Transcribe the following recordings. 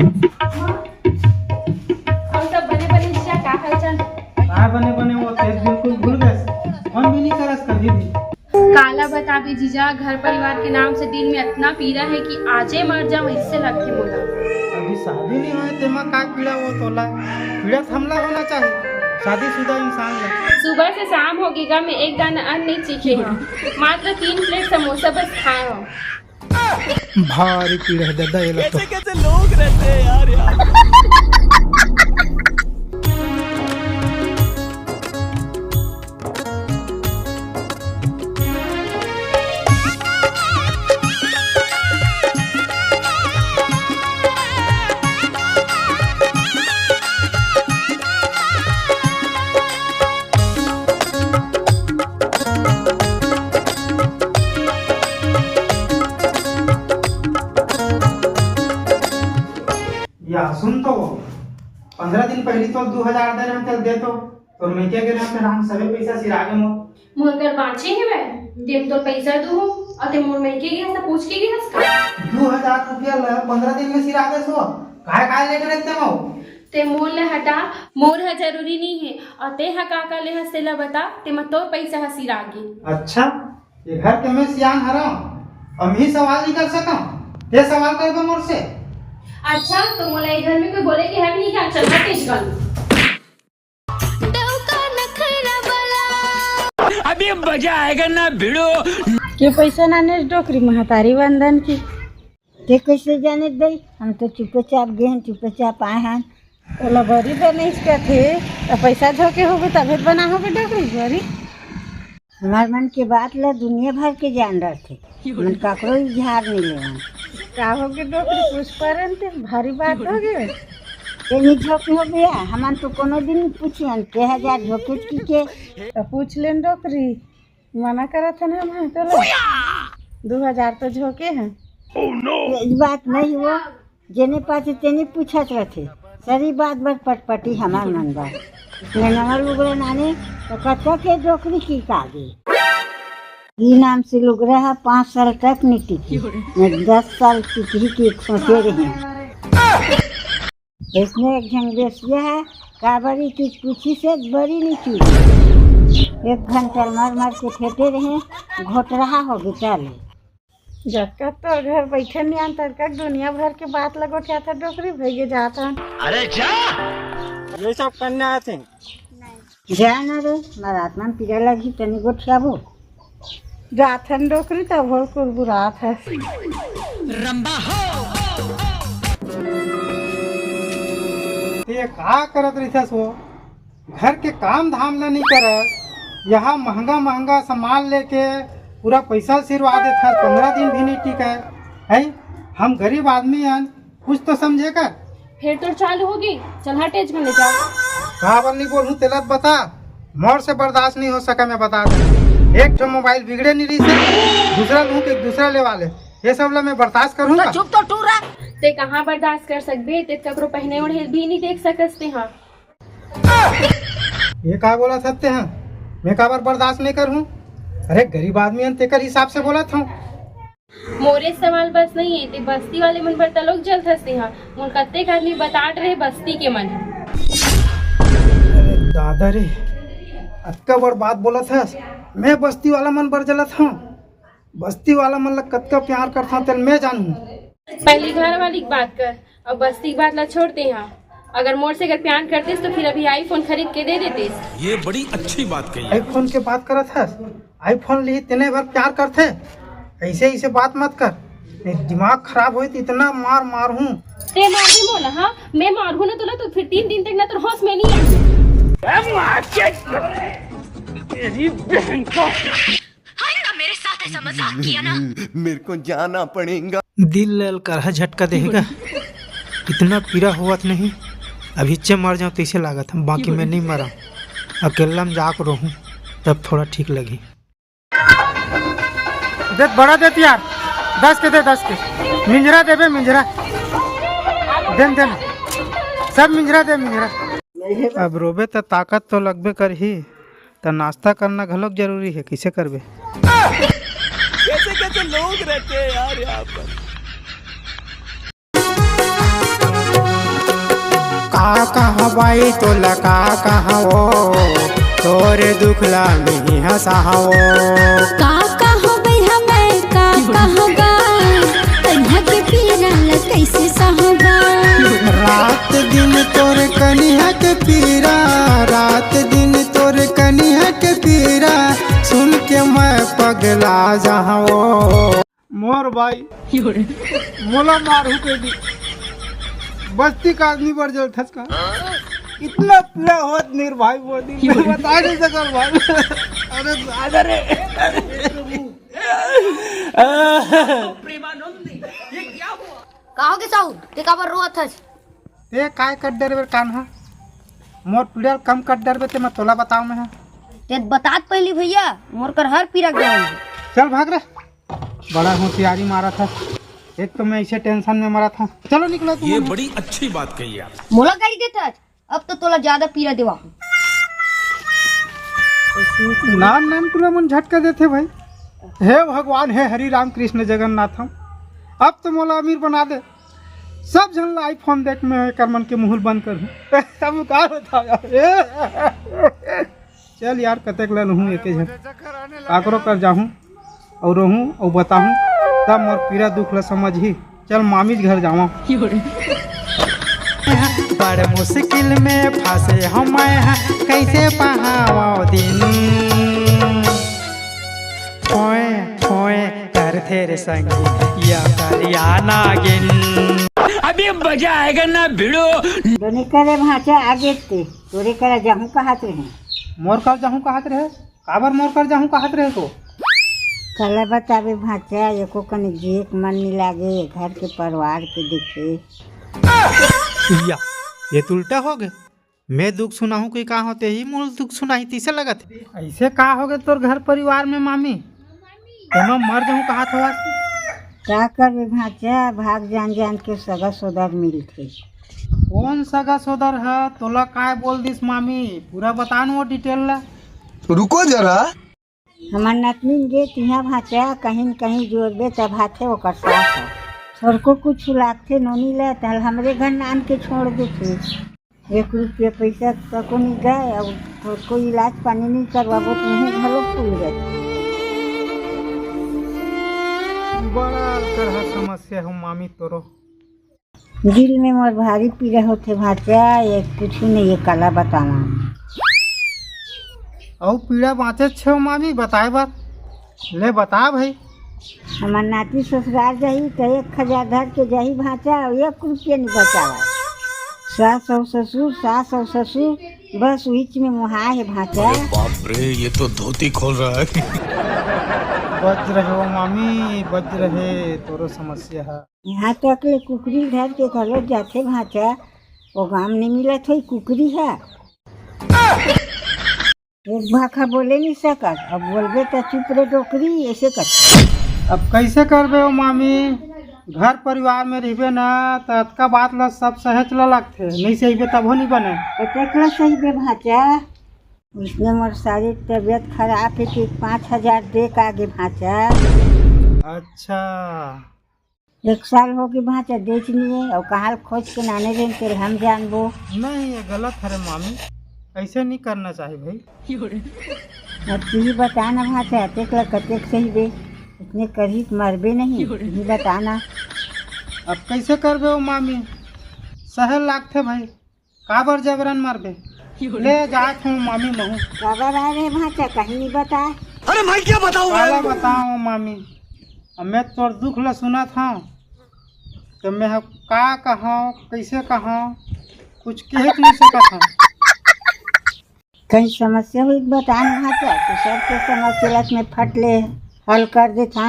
और सब बने बने जीजा का हाल चाल? काय बने बने वो तेज बिल्कुल भूल गए। फोन भी नहीं करस कभी भी। काला बता भी जीजा, घर परिवार के नाम से दिल में इतना पीड़ा है कि आजे मर जाऊं इससे लग के बोला। अभी शादी नहीं हुई तेमा का पीड़ा वो तोला पीड़ा थमला होना चाहिए शादीशुदा इंसान का। सुबह से शाम हो गई मैं एक दाना अन्न नहीं चीखे हूँ, मात्र 3 प्लेट समोसा बस खाए हूँ। भारी पीड़ा है दादा ये लोग तो। कैसे लोग रहते हैं यार। या सुन तो 15 दिन पहले तो 2000 दे रहे दे तो और मैं क्या कह रहा हूँ हम सभी पैसा सिरागे मोर कर बाँचे है वे तेम तो पैसा दू और ते मोर में के गया तो पूछ के गया 2000 रुपया 15 दिन में सिरागे सो काय काय लेके रहते हो ते मोर ले हटा, मोर है जरूरी नहीं है और ते हा काका ले हसे ला बता ते मत तो पैसा हसी रागी। अच्छा ये घर के मैं सियान हरा हम ही सवाल नहीं कर सका ये सवाल कर दो मोर से। अच्छा तो मोला इधर में कोई बोले कि है भी नहीं क्या चल तेज गल अभी मजा आएगा ना भिड़ो के पैसा नाने डोकरी महतारी वंदन की ते कैसे जाने दई हम तो चुपचाप गए हैं चुपचाप आए हैं ओला बरी बने इसका थे तो पैसा धोके होगे तभी बना होगे डोकरी बरी हमार मन के बात ला दुनिया भर के जान रहे थे मन काकरो इजहार नहीं ले का होगे डोकरी कुछ परन ते भारी बात हो गए तेनी झोंके हो गया हमन तो कोनो दिन पूछियन के हजार झोंके की के तो पूछ लेन डोकरी मना करत है ना हम तो 2000 तो झोंके हैं ये बात नहीं हुआ जेने पास तेने पूछत रहे सारी बात बस पटपटी हमार मन बा नंबर लुगरा नाने तो कच्चा के डोकरी की कागे ये नाम से लुगरा है 5 साल तक नहीं टिकी मैं 10 साल टिकी की सोचे रही इसमें एक झंग बेसिया है काबरी की पूछी से बड़ी नहीं चूड़ी 1 घंटा मार मार के फेंटे रहे घोट रहा हो बेचारे जक्का तो घर बैठे नहीं अंतर का दुनिया भर के बात लगो क्या था डोकरी भैया जाता अरे जा ये सब करने आए थे जाना रे मरात्मा पीड़ा लगी तनी गोठियाबो जाथन डोकरी तब हो कुरबुरात है रंबा हो ये का करत रही सो घर के काम धाम ला नहीं करत यहाँ महंगा महंगा सामान लेके पूरा पैसा सिरवा देता 15 दिन भी नहीं टिका है हम गरीब आदमी हैं कुछ तो समझे कर फिर तो चालू होगी चल हटेज में ले जाओ कहा नहीं बोलूँ तेलत बता मोर से बर्दाश्त नहीं हो सका मैं बता दूँ एक तो मोबाइल बिगड़े नहीं रही से दूसरा लूँ कि दूसरा ले वाले ये सब ला मैं बर्दाश्त करूँगा चुप तो टूरा ते कहाँ बर्दाश्त कर सकबे ते ककरो पहने ओढ़े भी नहीं देख सकते हाँ ये कहा बोला सकते हैं मैं का बार बर्दाश्त नहीं करूँ अरे गरीब आदमी हैं तेकर हिसाब से बोला था मोरे सवाल बस नहीं है ते बस्ती वाले मन पर तलोक जल थसते हाँ मुन कत्ते आदमी बताट रहे बस्ती के मन। अरे दादा रे अतका बड़ बात बोला था मैं बस्ती वाला मन बर जला था बस्ती वाला मन लग कतका प्यार करता तेल मैं जानू पहली घर वाली की बात कर और बस्ती की बात ला छोड़ते हैं अगर मोर से अगर प्यार करते तो फिर अभी आईफोन खरीद के दे देते। ये बड़ी अच्छी बात कही आईफोन के बात करा था आईफोन ली तेने भर प्यार करते ऐसे ऐसे बात मत कर नहीं दिमाग खराब हो इतना मार मार हूँ ते मार भी बोला हाँ मैं मार हूँ ना तुला तो फिर 3 दिन तक ना तो होश में नहीं मेरे साथ ऐसा मजाक किया ना मेरे को जाना पड़ेगा दिल लल कर झटका देगा इतना पीड़ा हुआ नहीं अभी चे मर जाऊँ तो इसे लागत हम बाकी मैं नहीं मरा अकेला में जाकर रहूँ तब थोड़ा ठीक लगी दे बड़ा देती यार 10 के दे 10 के मिंजरा देवे मिंजरा देन देन सब मिंजरा दे मिंजरा अब रोबे तो ताकत तो लगबे कर ही तो नाश्ता करना घलोक जरूरी है किसे करबे कैसे कैसे लोग रहते हैं यार यहाँ पर। कहवाई तो लका कहवो तोरे दुखला नहीं हंसावो का कहबै हमें का कहबा तन्हा के पीरल कैसे सहबा रात दिन तोर कनिया के पीरा रात दिन तोर कनिया के पीरा सुन के मैं पगला जाओ मोर भाई मोला मारू के दी बस्ती का आदमी बढ़ जल ठसका इतना पीड़ा होत नीर भाई वो दिन मैं बता नहीं सकल भाई अरे कहो के साहू ते काबर रोत हस ते काय कर डरबे कान्हा मोर पीड़ा कम कर डरबे ते मैं तोला बताऊं मैं ते बतात पहली भैया मोर कर हर पीरा गया चल भाग रे बड़ा होशियारी मारा था एक तो मैं इसे टेंशन में मरा था चलो निकलो तुम ये बड़ी अच्छी बात कही आप। मोला गाड़ी देता हस अब तो तोला ज्यादा पीरा देवा नाम नाम तुला मन झटका देते भाई हे भगवान हे हरि राम कृष्ण जगन्नाथ अब तो मोला अमीर बना दे सब जन आईफोन देख में कर मन के मुहल बंद कर दूं तब का बता यार चल यार कतेक ले लहूं एके झन काकरो कर जाहूं और रहूं और बताहूं तब मोर पीरा दुख ला समझ ही चल मामी घर जावा बड़ मुश्किल में फंसे हम कैसे पहाओ दिन ओए ओए कर तेरे संगी या करिया नागिन अभी मजा आएगा ना भिड़ो। दोने करे भाचा आगे ते तोरे करे जाहूं कहत रहे मोर कर जाहूं कहत रहे काबर मोर कर जाहूं कहत रहे तो कल बतावे भाचा एको कने जेक मन नहीं लागे घर के परिवार के देखे या ये तो उल्टा हो गए मैं दुख सुनाऊं कोई का होते ही मूल दुख सुनाई तीसे लगा थे ऐसे का हो गए तोर घर परिवार में मामी मैं मर जाऊं कहा था का करबे भाचा भाग जान जान के सगा सोदर मिलते कौन सगा सोदर है तोला काय बोल दिस मामी पूरा बता वो डिटेल ला रुको जरा हमार नतनी गे तिहा भाचा कहीं न कहीं जोड़बे तब हाथे ओकर साथ है थोड़ को कुछ लागते नोनी ले तल हमरे घर नान के छोड़ देते 1 रुपया पैसा तक नहीं गए और थोड़ को इलाज पानी नहीं करवाबो तुम्हें घलो फूल गए बड़ा तरह समस्या हो मामी तोरो दिल में मोर भारी पीड़ा होते भाचा ये कुछ नहीं ये कला बतावा और पीड़ा बाँचे छो मामी बताए बात ले बता भाई हमार नाती ससुराल जाही तो 1000 धर के जाही भाचा और 1 रुपया नहीं बचावा सास और ससुर बस बीच में मुहा है भाचा बाप रे ये तो धोती खोल रहा है। बच रहे हो मामी बच रहे तोरो समस्या है यहाँ तक ले कुकरी धर के घलो जाते भाचा वो गाम नहीं मिलत हो कुकरी है एक भाखा बोले नहीं सकत अब बोलबे तो चुप रे डोकरी ऐसे कर अब कैसे करबे हो मामी घर परिवार में रहबे ना तो अतका बात ला सब सहे चला लगते नहीं सही तब हो नहीं बने कतला सही बे भाचा उसने मोर सारी तबीयत खराब है कि 5000 दे का आगे भाचा अच्छा 1 साल हो गई भाचा बेचनी है और कहाँ खोज के नाने दें तेरे हम जानबो नहीं ये गलत है रे मामी ऐसे नहीं करना चाहिए भाई अब तू ही बताना भाचा तेकला कतेक सही बे इतने करीब मरबे नहीं तू ही बताना अब कैसे करबे हो मामी सहल लागते भाई काबर जबरन मारबे ले जात हूँ मामी महू खबर आ रहे भाचा कहीं नहीं बता अरे मैं क्या बताऊँ काला बताओ मामी अब मैं तोर दुख ला सुना था तो मैं का कहा कैसे कहा कुछ कह नहीं सका था कहीं समस्या हुई बताना भाचा तो सबके समस्या में फट ले हल कर देता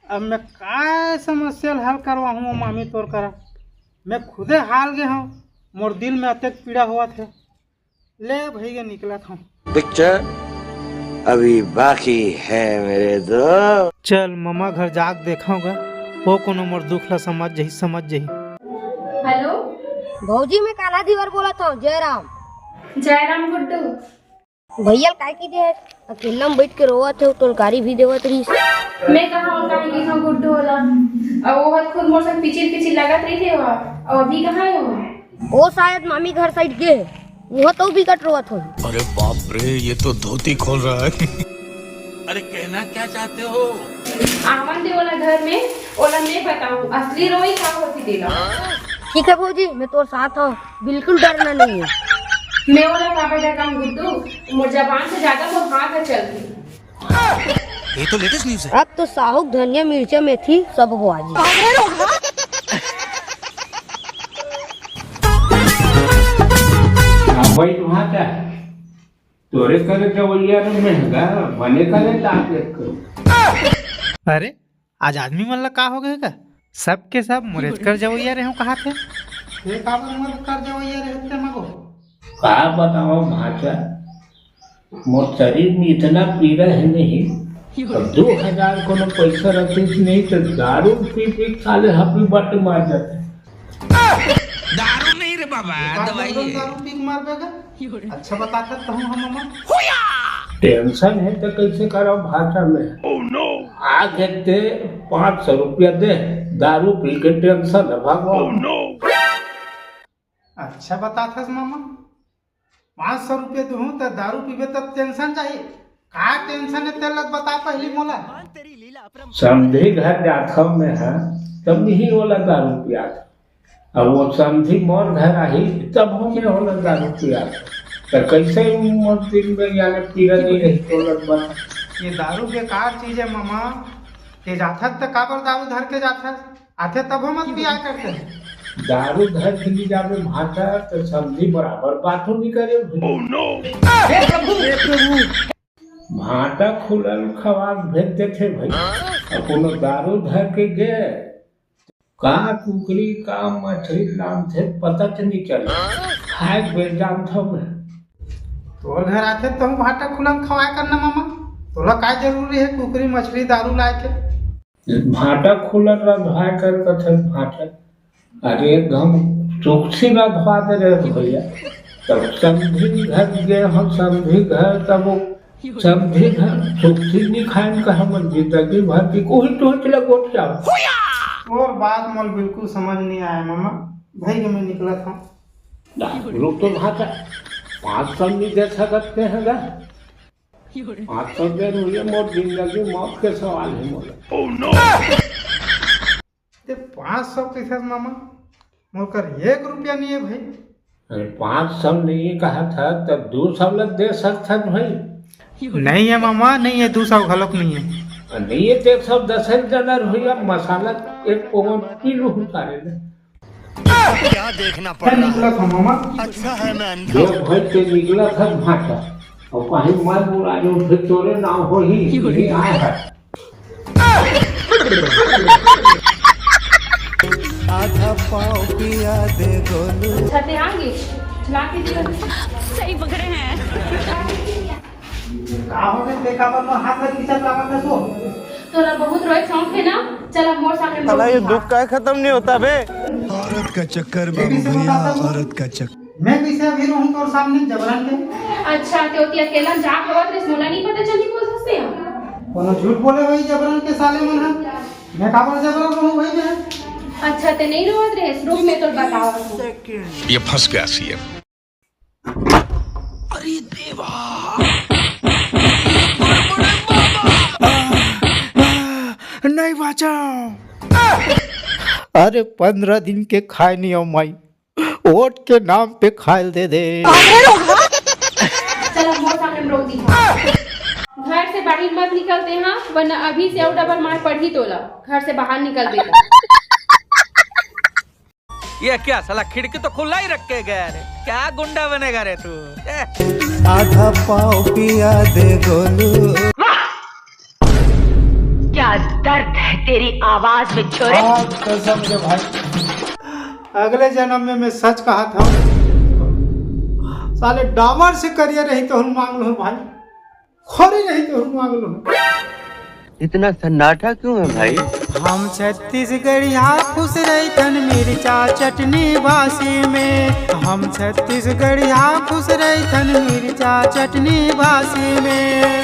अब मैं का समस्या हल करवा हूँ मामी तोर करा मैं खुदे हाल गए हूँ मोर दिल में अत्यंत पीड़ा हुआ थे ले भैया निकला था पिक्चर अभी बाकी है मेरे दोस्त। चल मम्मा घर जाग देखोगा वो कोनो मोर दुख ला समझ जही हेलो भौजी मैं काला दीवार बोला था जयराम गुड्डू भैया काय की दे अकेला में बैठ के रोवत है तो गाड़ी भी देवत रही मैं कहाँ और काहे की गुड्डू होला और वो हद खुद मोर से पिचिर लगत रही थे वहाँ। और अभी कहाँ है वो? वो शायद मामी घर साइड गए वो तो भी कट रोत हो। अरे बाप रे, ये तो धोती खोल रहा है। अरे कहना क्या चाहते हो? आवन दे वाला घर में ओला नहीं बताऊँ असली रोई क्या होती देला। ठीक है भौजी मैं तो साथ हूँ बिल्कुल डरना नहीं है। मैं वाला काबा डर काम गुड्डू मोर जबान से ज्यादा वो हाथ चलती। ये तो लेटेस्ट न्यूज़ है। अब तो साहुक धनिया मिर्चा मेथी सब बुआजी। भाई वहाँ क्या तोरे करे जवैया महंगा बने करे ताकत। अरे आज आदमी मन ला का हो गए का? सब के सब मुरेद कर जवैया रहे कहा थे? ये काबर मुरेद कर जवैया रहते मगो? का बताओ भाचा मोर शरीर में इतना पीड़ा है नहीं। अब 2000 को न पैसा रखे नहीं तो दारू पी साले हपी बट मार जाते। दारू नहीं रे बाबा, दवाई है। दारू पी मार देगा? अच्छा बताता तो हम मामा। टेंशन है तो कैसे करो भाषा में। oh, no. आगे दे 500 रुपया दे दारू पी के टेंशन है भागो। oh, no. अच्छा बताता मामा 500 रुपये दूँ तो दारू पीबे तब टेंशन चाहिए। का टेंशन है तेल बता पहली मोला। समझी घर जाता में है तब ही वाला दारू पिया। अब वो समझी मोर घर आई तब हमें होला दारू पिया। तो कैसे मोर दिन में यानी पीरा नहीं रही तो लगभग। ये दारू बेकार चीज है मामा। ये जाता तो काबर दारू धर के जाता आते तब हम मत पिया करते हैं। दारू घर के लिए जावे भाषा तो समझी बराबर बातों नहीं करे। oh, no. भाटा खुलल खवास भेजते थे भाई। अपनो दारू धर के गए का कुकरी का मछली नाम थे पता नहीं चला। खाए बेच जान था मैं तो घर आते तो हम भाटा खुलम खवाए करना मामा। तोला का जरूरी है कुकरी मछली दारू लाए के? भाटा खुलल रंधवा कर कथे भाटा। अरे हम चौकसी रंधवा दे रहे भैया। तब समझी घर गए हम समझी घर तब समझी घर चौकसी नहीं खाए का हम जिंदगी भर की कोई टोच लगोट जाओ। और बात मोल बिल्कुल समझ नहीं आया मामा। भाई के मैं निकला था लोग तो भाषा 500 नहीं दे सकते हैं 500 दे रही मोर जिंदगी मौत के सवाल है मोर। oh, no. 500 कैसे मामा? मोर कर 1 रुपया नहीं है भाई। अरे 500 नहीं कहा था तब 200 लग दे सकता भाई। नहीं है मामा नहीं है 200 गलत नहीं है। नहीं है 110 डॉलर हुई। अब मसाला एक पवन किलो उतारे ना क्या देखना पड़ निकला था मामा। अच्छा है मैं जो भाई के निकला था भाटा और कहीं मार बुला जो फिर तोरे नाम हो ही आया है। आधा पाव पिया दे गोलू। छते आगे चला के दिया। सही पकड़े हैं। का हो गए बेकाबर में हाथ में किचन लगा के सो। तोला बहुत रोए शौक है ना। चल अब मोर सामने साला ये दुख का खत्म नहीं होता बे। औरत का चक्कर बाबू भैया, औरत का चक्कर। मैं कैसे अभी रहूं तोर सामने जबरन के? अच्छा ते होती अकेला जा खबर रे मोला नहीं पता चली बोल सकते हैं। कोनो झूठ बोले भाई जबरन के साले मन है। मैं काबर जबरन रहूं भाई मैं। अच्छा ते नहीं रोत रे रुक में तो बताओ। ये फंस गया सीएम। अरे देवा नहीं बचाओ। अरे 15 दिन के खाए नहीं हो माई। वोट के नाम पे खायल दे दे। चलो मोर सामने रोक दी। घर से बाहर मत निकलते हैं वरना अभी से और डबल मार पड़ी तोला। घर से बाहर निकल देगा। ये क्या साला खिड़की तो खुला ही रख के गया रे। क्या गुंडा बनेगा रे तू। आधा पाव पिया दे गोलू। क्या दर्द है तेरी आवाज में छोरे। कसम से भाई अगले जन्म में मैं सच कहा था। साले डामर से करियर रही तो हम मांग लो भाई। खोरी रही तो हम मांग लो। इतना सन्नाटा क्यों है भाई? हम छत्तीसगढ़िया खुश रही तन मिर्चा चटनी बासी में। हम छत्तीसगढ़िया खुश रही तन मिर्चा चटनी बासी में।